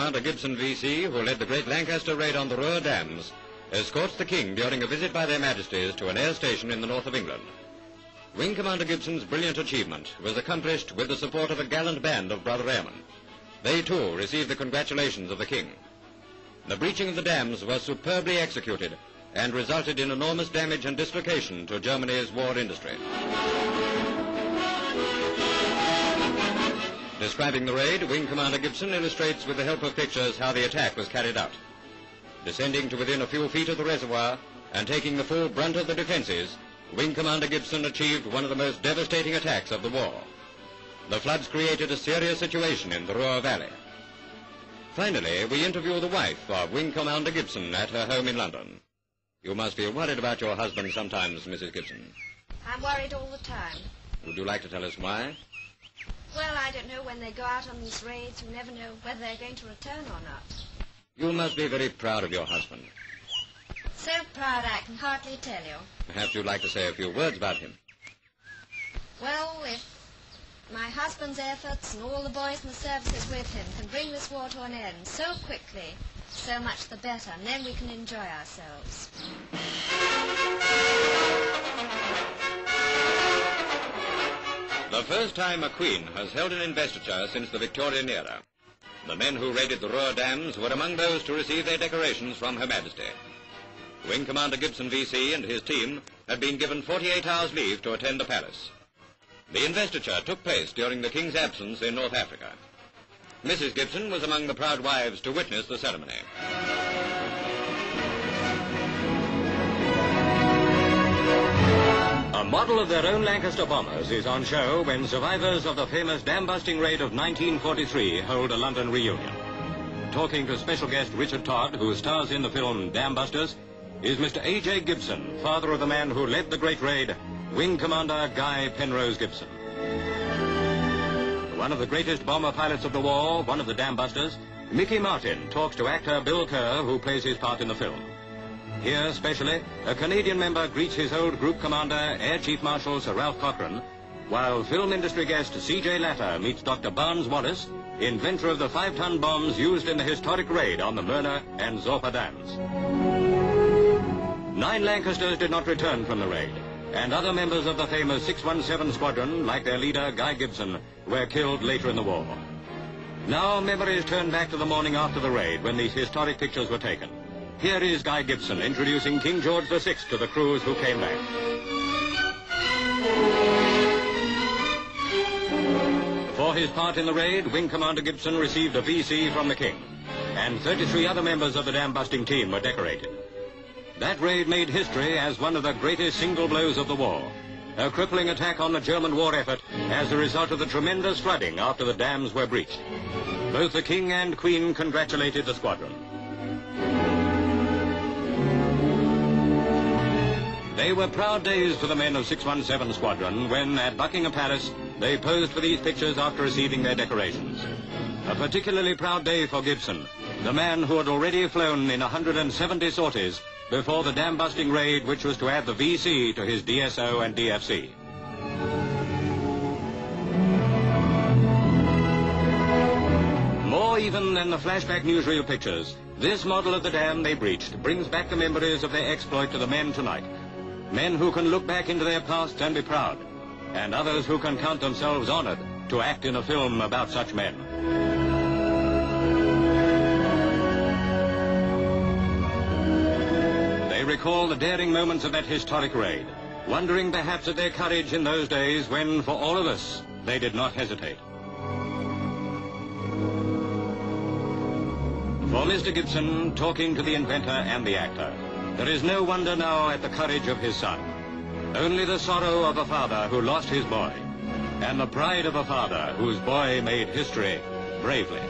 Commander Gibson, V.C., who led the great Lancaster raid on the Roer dams, escorts the King during a visit by their Majesties to an air station in the north of England. Wing Commander Gibson's brilliant achievement was accomplished with the support of a gallant band of brother airmen. They, too, received the congratulations of the King. The breaching of the dams was superbly executed and resulted in enormous damage and dislocation to Germany's war industry. Describing the raid, Wing Commander Gibson illustrates with the help of pictures how the attack was carried out. Descending to within a few feet of the reservoir and taking the full brunt of the defenses, Wing Commander Gibson achieved one of the most devastating attacks of the war. The floods created a serious situation in the Roer Valley. Finally, we interview the wife of Wing Commander Gibson at her home in London. You must feel worried about your husband sometimes, Mrs. Gibson. I'm worried all the time. Would you like to tell us why? Well, I don't know. When they go out on these raids, you never know whether they're going to return or not. You must be very proud of your husband. So proud I can hardly tell you. Perhaps you'd like to say a few words about him. Well, if my husband's efforts and all the boys in the services with him can bring this war to an end so quickly, so much the better, and then we can enjoy ourselves. The first time a queen has held an investiture since the Victorian era. The men who raided the Roer dams were among those to receive their decorations from Her Majesty. Wing Commander Gibson, V.C., and his team had been given 48 hours leave to attend the palace. The investiture took place during the King's absence in North Africa. Mrs. Gibson was among the proud wives to witness the ceremony. A model of their own Lancaster bombers is on show when survivors of the famous dam-busting raid of 1943 hold a London reunion. Talking to special guest Richard Todd, who stars in the film Dam Busters, is Mr. A.J. Gibson, father of the man who led the great raid, Wing Commander Guy Penrose Gibson. One of the greatest bomber pilots of the war, one of the dam busters, Mickey Martin, talks to actor Bill Kerr, who plays his part in the film. Here, specially, a Canadian member greets his old group commander, Air Chief Marshal Sir Ralph Cochrane, while film industry guest C.J. Latter meets Dr. Barnes Wallace, inventor of the 5-ton bombs used in the historic raid on the Merna and Zorpa dams. 9 Lancasters did not return from the raid, and other members of the famous 617 Squadron, like their leader, Guy Gibson, were killed later in the war. Now memories turn back to the morning after the raid when these historic pictures were taken. Here is Guy Gibson introducing King George VI to the crews who came back. For his part in the raid, Wing Commander Gibson received a V.C. from the King, and 33 other members of the dam-busting team were decorated. That raid made history as one of the greatest single blows of the war, a crippling attack on the German war effort as a result of the tremendous flooding after the dams were breached. Both the King and Queen congratulated the squadron. They were proud days for the men of 617 Squadron when, at Buckingham Palace, they posed for these pictures after receiving their decorations. A particularly proud day for Gibson, the man who had already flown in 170 sorties before the dam-busting raid which was to add the V.C. to his DSO and DFC. More even than the flashback newsreel pictures, this model of the dam they breached brings back the memories of their exploit to the men tonight. Men who can look back into their past and be proud, and others who can count themselves honored to act in a film about such men. They recall the daring moments of that historic raid, wondering perhaps at their courage in those days when, for all of us, they did not hesitate. For Mr. Gibson, talking to the inventor and the actor, there is no wonder now at the courage of his son. Only the sorrow of a father who lost his boy, and the pride of a father whose boy made history bravely.